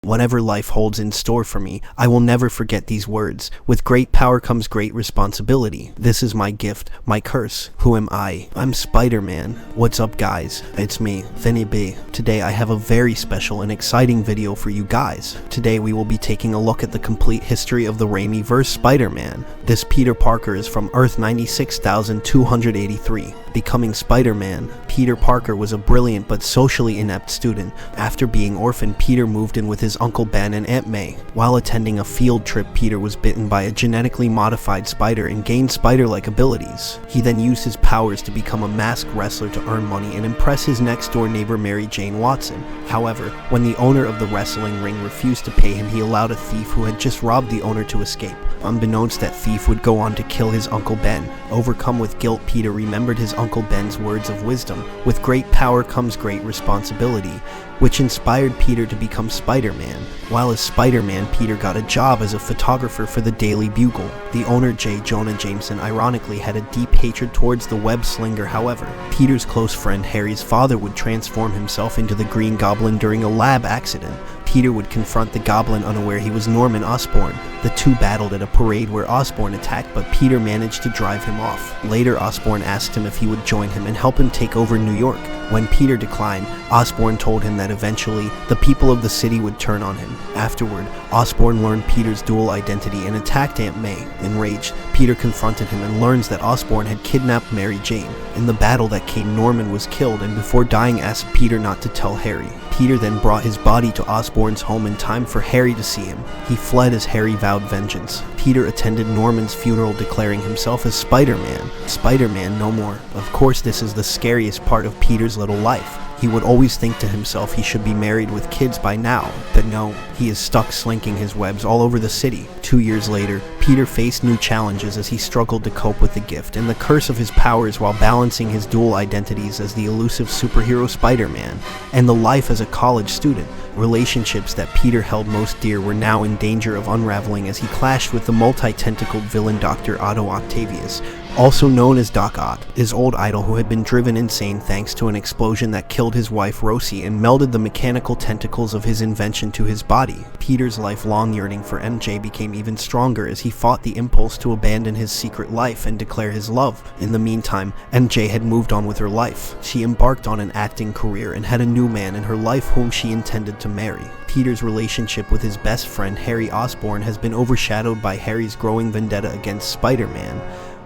Whatever life holds in store for me, I will never forget these words. With great power comes great responsibility. This is my gift, my curse. Who am I? I'm Spider-Man. What's up, guys? It's me, Vinny B. Today I have a very special and exciting video for you guys. Today we will be taking a look at the complete history of the Raimi-Verse Spider-Man. This Peter Parker is from Earth 96,283. Becoming Spider-Man, Peter Parker was a brilliant but socially inept student. After being orphaned, Peter moved in with his Uncle Ben and Aunt May. While attending a field trip, Peter was bitten by a genetically modified spider and gained spider-like abilities. He then used his powers to become a masked wrestler to earn money and impress his next-door neighbor Mary Jane Watson. However, when the owner of the wrestling ring refused to pay him, he allowed a thief who had just robbed the owner to escape. Unbeknownst, that thief would go on to kill his Uncle Ben. Overcome with guilt, Peter remembered his Uncle Ben's words of wisdom. With great power comes great responsibility, which inspired Peter to become Spider-Man. While as Spider-Man, Peter got a job as a photographer for the Daily Bugle. The owner, J. Jonah Jameson, ironically had a deep hatred towards the web slinger. However, Peter's close friend Harry's father would transform himself into the Green Goblin during a lab accident. Peter would confront the Goblin unaware he was Norman Osborn. The two battled at a parade where Osborn attacked, but Peter managed to drive him off. Later, Osborn asked him if he would join him and help him take over New York. When Peter declined, Osborn told him that eventually, the people of the city would turn on him. Afterward, Osborn learned Peter's dual identity and attacked Aunt May. Enraged, Peter confronted him and learns that Osborn had kidnapped Mary Jane. In the battle that came, Norman was killed and before dying asked Peter not to tell Harry. Peter then brought his body to Osborn's home in time for Harry to see him. He fled as Harry vowed vengeance. Peter attended Norman's funeral, declaring himself as Spider-Man. Spider-Man no more. Of course, this is the scariest part of Peter's little life. He would always think to himself he should be married with kids by now, but no, he is stuck slinking his webs all over the city. 2 years later, Peter faced new challenges as he struggled to cope with the gift and the curse of his powers while balancing his dual identities as the elusive superhero Spider-Man and the life as a college student. Relationships that Peter held most dear were now in danger of unraveling as he clashed with the multi-tentacled villain Dr. Otto Octavius, also known as Doc Ock, his old idol who had been driven insane thanks to an explosion that killed his wife Rosie and melded the mechanical tentacles of his invention to his body. Peter's lifelong yearning for MJ became even stronger as he fought the impulse to abandon his secret life and declare his love. In the meantime, MJ had moved on with her life. She embarked on an acting career and had a new man in her life whom she intended to marry. Peter's relationship with his best friend Harry Osborn has been overshadowed by Harry's growing vendetta against Spider-Man,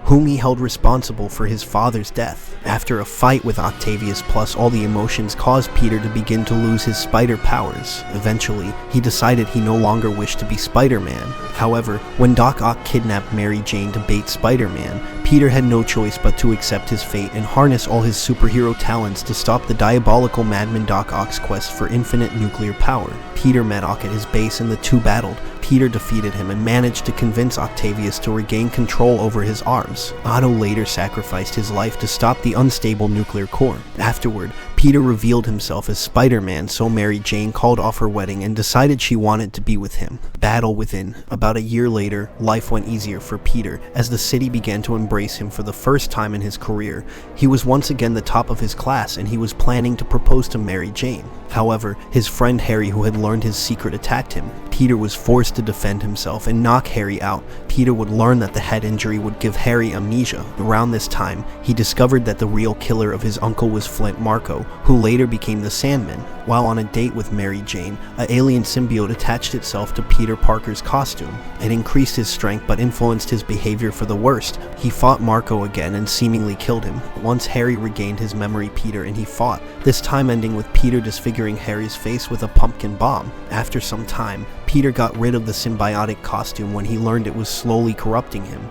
whom he held responsible for his father's death. After a fight with Octavius plus all the emotions caused Peter to begin to lose his spider powers. Eventually, he decided he no longer wished to be Spider-Man. However, when Doc Ock kidnapped Mary Jane to bait Spider-Man, Peter had no choice but to accept his fate and harness all his superhero talents to stop the diabolical madman Doc Ock's quest for infinite nuclear power. Peter met Ock at his base and the two battled. Peter defeated him and managed to convince Octavius to regain control over his arms. Otto later sacrificed his life to stop the unstable nuclear core. Afterward, Peter revealed himself as Spider-Man, so Mary Jane called off her wedding and decided she wanted to be with him. Battle within. About a year later, life went easier for Peter as the city began to embrace him for the first time in his career. He was once again the top of his class and he was planning to propose to Mary Jane. However, his friend Harry, who had learned his secret, attacked him. Peter was forced to defend himself and knock Harry out. Peter would learn that the head injury would give Harry amnesia. Around this time, he discovered that the real killer of his uncle was Flint Marko, who later became the Sandman. While on a date with Mary Jane, an alien symbiote attached itself to Peter Parker's costume. It increased his strength but influenced his behavior for the worst. He fought Marko again and seemingly killed him. Once Harry regained his memory, Peter and he fought, this time ending with Peter disfiguring Harry's face with a pumpkin bomb. After some time, Peter got rid of the symbiotic costume when he learned it was slowly corrupting him.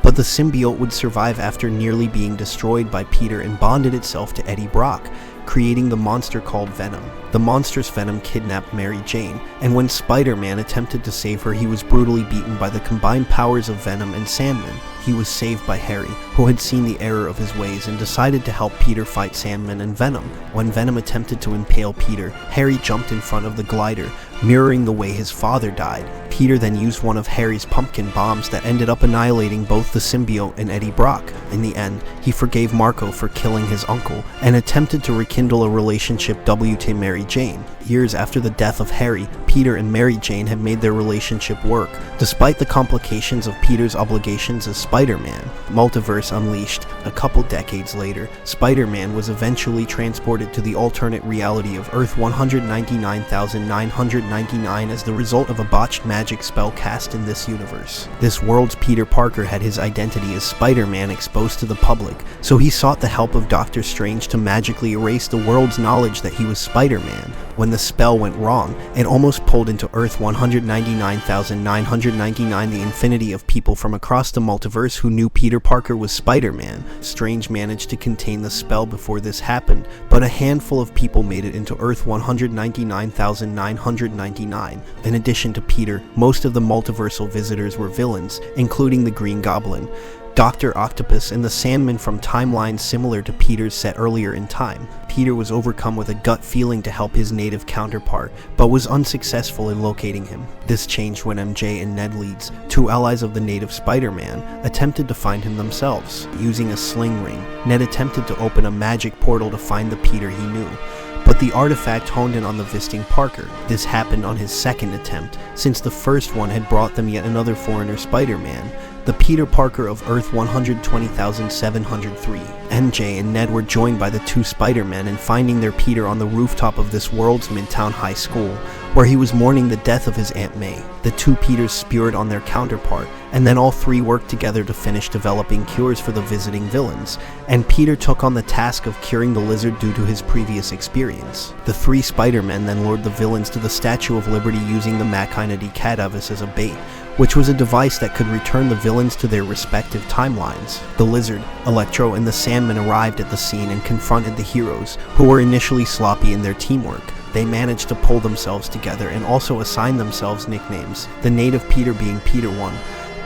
But the symbiote would survive after nearly being destroyed by Peter and bonded itself to Eddie Brock, creating the monster called Venom. The monstrous Venom kidnapped Mary Jane, and when Spider-Man attempted to save her, he was brutally beaten by the combined powers of Venom and Sandman. He was saved by Harry, who had seen the error of his ways and decided to help Peter fight Sandman and Venom. When Venom attempted to impale Peter, Harry jumped in front of the glider, mirroring the way his father died. Peter then used one of Harry's pumpkin bombs that ended up annihilating both the symbiote and Eddie Brock. In the end, he forgave Marco for killing his uncle and attempted to rekindle a relationship to Mary Jane. Years after the death of Harry, Peter and Mary Jane had made their relationship work, despite the complications of Peter's obligations as Spider-Man. Multiverse Unleashed. A couple decades later, Spider-Man was eventually transported to the alternate reality of Earth 199,999 as the result of a botched magic spell cast in this universe. This world's Peter Parker had his identity as Spider-Man exposed to the public, so he sought the help of Doctor Strange to magically erase the world's knowledge that he was Spider-Man. When the spell went wrong, it almost pulled into Earth 199,999 the infinity of people from across the multiverse who knew Peter Parker was Spider-Man. Strange managed to contain the spell before this happened, but a handful of people made it into Earth 199,999. In addition to Peter, most of the multiversal visitors were villains, including the Green Goblin, Dr. Octopus, and the Sandman from timelines similar to Peter's set earlier in time. Peter was overcome with a gut feeling to help his native counterpart, but was unsuccessful in locating him. This changed when MJ and Ned Leeds, two allies of the native Spider-Man, attempted to find him themselves. Using a sling ring, Ned attempted to open a magic portal to find the Peter he knew, but the artifact honed in on the visiting Parker. This happened on his second attempt, since the first one had brought them yet another foreigner Spider-Man, the Peter Parker of Earth 120,703. MJ and Ned were joined by the two Spider-Men in finding their Peter on the rooftop of this world's Midtown High School, where he was mourning the death of his Aunt May. The two Peters spewed on their counterpart, and then all three worked together to finish developing cures for the visiting villains, and Peter took on the task of curing the lizard due to his previous experience. The three Spider-Men then lured the villains to the Statue of Liberty using the Machina de Cadavis as a bait, which was a device that could return the villains to their respective timelines. The Lizard, Electro, and the Sandman arrived at the scene and confronted the heroes, who were initially sloppy in their teamwork. They managed to pull themselves together and also assign themselves nicknames, the native Peter being Peter 1,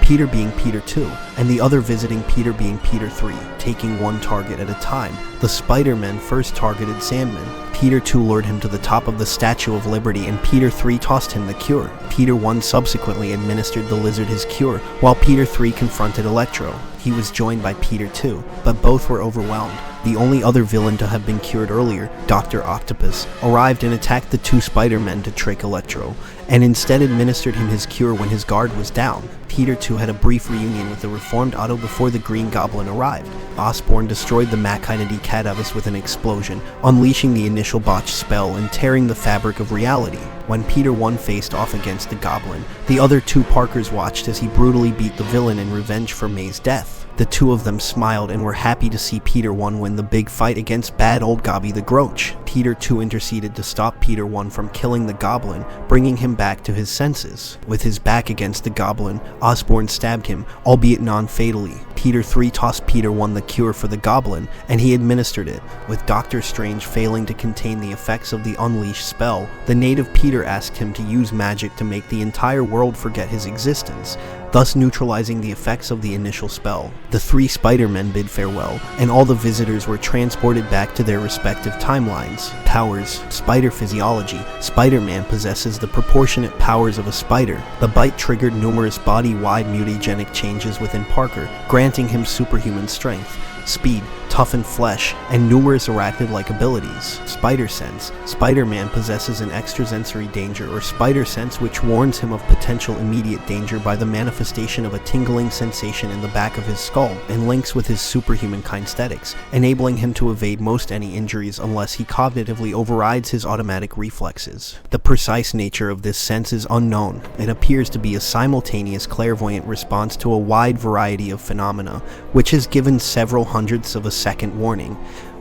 Peter being Peter 2, and the other visiting Peter being Peter 3, taking one target at a time. The Spider-Men first targeted Sandman. Peter 2 lured him to the top of the Statue of Liberty, and Peter 3 tossed him the cure. Peter 1 subsequently administered the lizard his cure, while Peter 3 confronted Electro. He was joined by Peter 2, but both were overwhelmed. The only other villain to have been cured earlier, Dr. Octopus, arrived and attacked the two Spider-Men to trick Electro, and instead administered him his cure when his guard was down. Peter 2 had a brief reunion with the reformed Otto before the Green Goblin arrived. Osborn destroyed the Machina de Cadavis with an explosion, unleashing the initial botched spell and tearing the fabric of reality. When Peter 1 faced off against the Goblin, the other two Parkers watched as he brutally beat the villain in revenge for May's death. The two of them smiled and were happy to see Peter 1 win the big fight against bad old Gobby the Grouch. Peter 2 interceded to stop Peter 1 from killing the Goblin, bringing him back to his senses. With his back against the Goblin, Osborn stabbed him, albeit non-fatally. Peter 3 tossed Peter 1 the cure for the Goblin, and he administered it. With Doctor Strange failing to contain the effects of the Unleashed spell, the native Peter asked him to use magic to make the entire world forget his existence, thus neutralizing the effects of the initial spell. The three Spider-Men bid farewell, and all the visitors were transported back to their respective timelines. Powers. Spider Physiology. Spider-Man possesses the proportionate powers of a spider. The bite triggered numerous body-wide mutagenic changes within Parker, granting him superhuman strength, speed, toughened flesh, and numerous arachnid-like abilities. Spider Sense. Spider-Man possesses an extrasensory danger or spider sense which warns him of potential immediate danger by the manifestation of a tingling sensation in the back of his skull, and links with his superhuman kinesthetics, enabling him to evade most any injuries unless he cognitively overrides his automatic reflexes. The precise nature of this sense is unknown. It appears to be a simultaneous clairvoyant response to a wide variety of phenomena, which has given several hundredths of a second warning,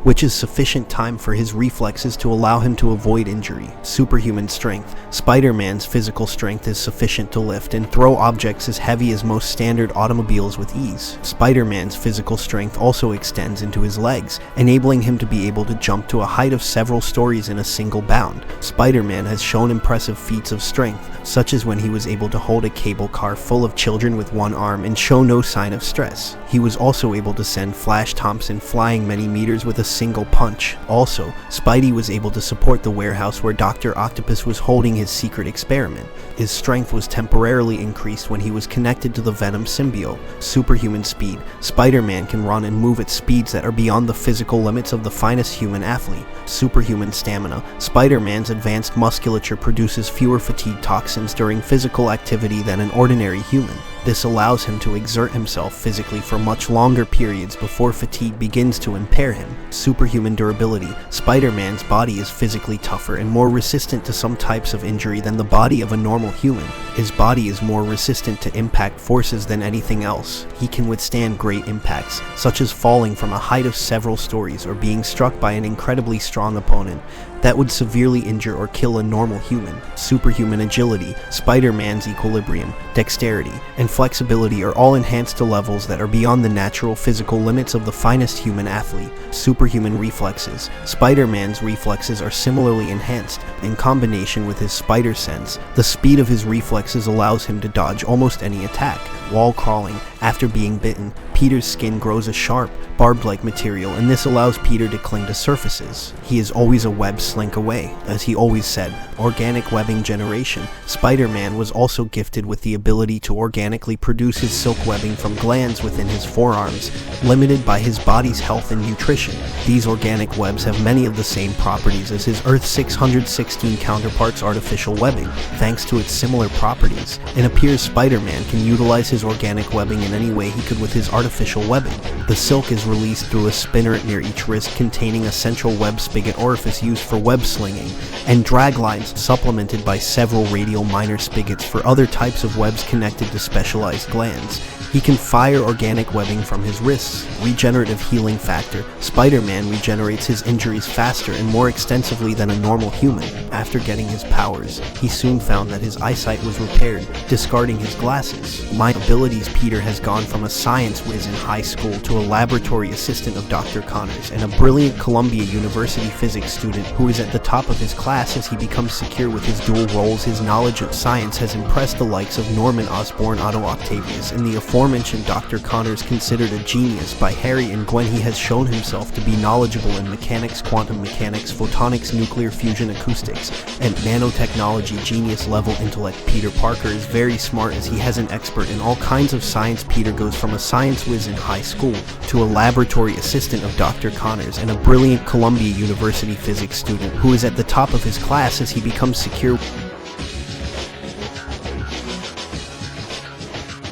which is sufficient time for his reflexes to allow him to avoid injury. Superhuman Strength. Spider-Man's physical strength is sufficient to lift and throw objects as heavy as most standard automobiles with ease. Spider-Man's physical strength also extends into his legs, enabling him to be able to jump to a height of several stories in a single bound. Spider-Man has shown impressive feats of strength, such as when he was able to hold a cable car full of children with one arm and show no sign of stress. He was also able to send Flash Thompson flying many meters with a single punch. Also, Spidey was able to support the warehouse where Dr. Octopus was holding his secret experiment. His strength was temporarily increased when he was connected to the Venom symbiote. Superhuman Speed. Spider-Man can run and move at speeds that are beyond the physical limits of the finest human athlete. Superhuman Stamina. Spider-Man's advanced musculature produces fewer fatigue toxins during physical activity than an ordinary human. This allows him to exert himself physically for much longer periods before fatigue begins to impair him. Superhuman Durability. Spider-Man's body is physically tougher and more resistant to some types of injury than the body of a normal human. His body is more resistant to impact forces than anything else. He can withstand great impacts, such as falling from a height of several stories or being struck by an incredibly strong opponent that would severely injure or kill a normal human. Superhuman Agility. Spider-Man's equilibrium, dexterity, and flexibility are all enhanced to levels that are beyond the natural physical limits of the finest human athlete. Superhuman Reflexes. Spider-Man's reflexes are similarly enhanced. In combination with his spider sense, the speed of his reflexes allows him to dodge almost any attack. Wall crawling. After being bitten, Peter's skin grows a sharp, barbed-like material, and this allows Peter to cling to surfaces. He is always a web slink away. As he always said, organic webbing generation. Spider-Man was also gifted with the ability to organically produce his silk webbing from glands within his forearms, limited by his body's health and nutrition. These organic webs have many of the same properties as his Earth 616 counterpart's artificial webbing. Thanks to its similar properties, it appears Spider-Man can utilize his organic webbing in any way he could with his artificial webbing. The silk is released through a spinner near each wrist containing a central web spigot orifice used for web slinging, and drag lines supplemented by several radial minor spigots for other types of webs connected to specialized glands. He can fire organic webbing from his wrists. Regenerative healing factor. Spider-Man regenerates his injuries faster and more extensively than a normal human. After getting his powers, he soon found that his eyesight was repaired, discarding his glasses. My abilities. Peter has gone from a science whiz in high school to a laboratory assistant of Dr. Connors and a brilliant Columbia University physics student who is at the top of his class as he becomes secure with his dual roles. His knowledge of science has impressed the likes of Norman Osborn, Otto Octavius, and the aforementioned Dr. Connors, considered a genius by Harry and Gwen. He has shown himself to be knowledgeable in mechanics, quantum mechanics, photonics, nuclear fusion, acoustics, and nanotechnology. Genius level intellect. Peter Parker is very smart as he has an expert in all kinds of science. Peter goes from a science whiz in high school to a laboratory assistant of Dr. Connors and a brilliant Columbia University physics student who is at the top of his class as he becomes secure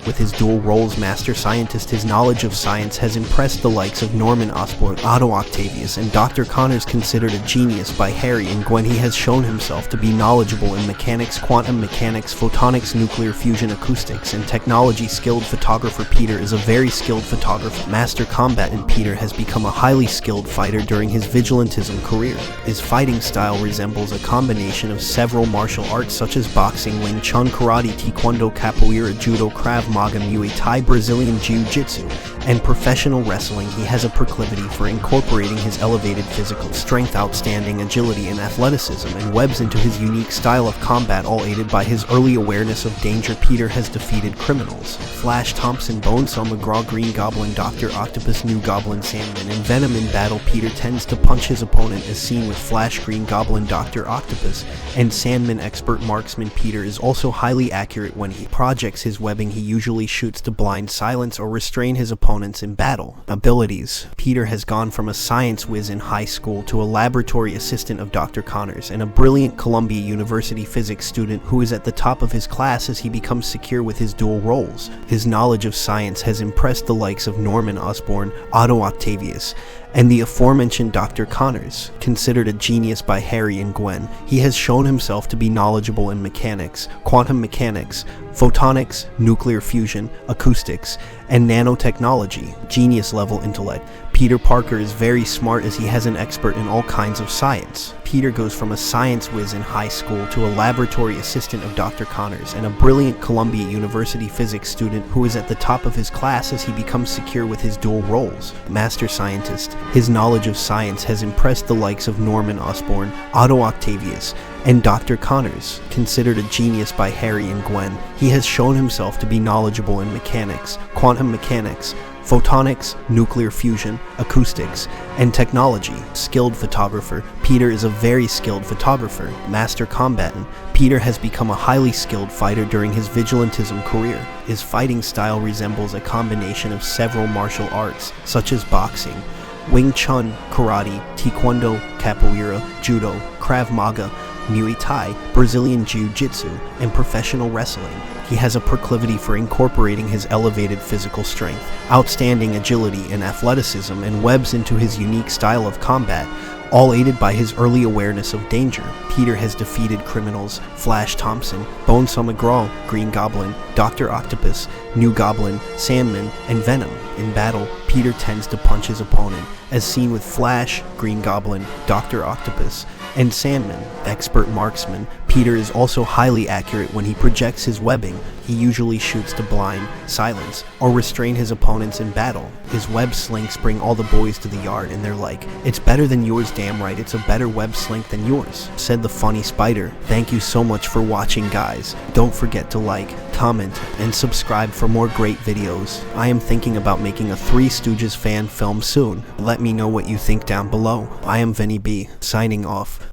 with his dual roles. Master scientist. His knowledge of science has impressed the likes of Norman Osborn, Otto Octavius, and Dr. Connors, considered a genius by Harry and Gwen. He has shown himself to be knowledgeable in mechanics, quantum mechanics, photonics, nuclear fusion, acoustics, and technology. Skilled photographer. Peter is a very skilled photographer. Master combatant. Peter has become a highly skilled fighter during his vigilantism career. His fighting style resembles a combination of several martial arts such as boxing, Wing Chun, karate, taekwondo, capoeira, judo, krav maga, Muay Thai, Brazilian Jiu-Jitsu, and professional wrestling. He has a proclivity for incorporating his elevated physical strength, outstanding agility, and athleticism, and webs into his unique style of combat, all aided by his early awareness of danger. Peter has defeated criminals. Flash Thompson, Bonesaw, McGraw, Green Goblin, Dr. Octopus, New Goblin, Sandman, and Venom. In battle, Peter tends to punch his opponent as seen with Flash, Green Goblin, Dr. Octopus, and Sandman. Expert marksman. Peter is also highly accurate when he projects his webbing. He usually shoots to blind, silence, or restrain his opponents in battle. Abilities. Peter has gone from a science whiz in high school to a laboratory assistant of Dr. Connors and a brilliant Columbia University physics student who is at the top of his class as he becomes secure with his dual roles. His knowledge of science has impressed the likes of Norman Osborn, Otto Octavius, and the aforementioned Dr. Connors, considered a genius by Harry and Gwen. He has shown himself to be knowledgeable in mechanics, quantum mechanics, photonics, nuclear fusion, acoustics, and nanotechnology. Genius level intellect. Peter Parker is very smart as he has an expert in all kinds of science. Peter goes from a science whiz in high school to a laboratory assistant of Dr. Connors and a brilliant Columbia University physics student who is at the top of his class as he becomes secure with his dual roles. Master scientist, his knowledge of science has impressed the likes of Norman Osborn, Otto Octavius, and Dr. Connors. Considered a genius by Harry and Gwen, he has shown himself to be knowledgeable in mechanics, quantum mechanics, photonics, nuclear fusion, acoustics, and technology. Skilled photographer, Peter is a very skilled photographer. Master combatant, Peter has become a highly skilled fighter during his vigilantism career. His fighting style resembles a combination of several martial arts, such as boxing, Wing Chun, karate, taekwondo, capoeira, judo, Krav Maga, Muay Thai, Brazilian Jiu-Jitsu, and professional wrestling. He has a proclivity for incorporating his elevated physical strength, outstanding agility and athleticism, and webs into his unique style of combat, all aided by his early awareness of danger. Peter has defeated criminals Flash Thompson, Bonesaw McGraw, Green Goblin, Dr. Octopus, New Goblin, Sandman, and Venom. In battle, Peter tends to punch his opponent, as seen with Flash, Green Goblin, Dr. Octopus, and Sandman. Expert marksman, Peter is also highly accurate when he projects his webbing. He usually shoots to blind, silence, or restrain his opponents in battle. His web slinks bring all the boys to the yard and they're like, "It's better than yours, damn right, it's a better web slink than yours," said the funny spider. Thank you so much for watching, guys. Don't forget to like, comment, and subscribe for more great videos. I am thinking about making a Three Stooges fan film soon. Let me know what you think down below. I am Vinny B, signing off.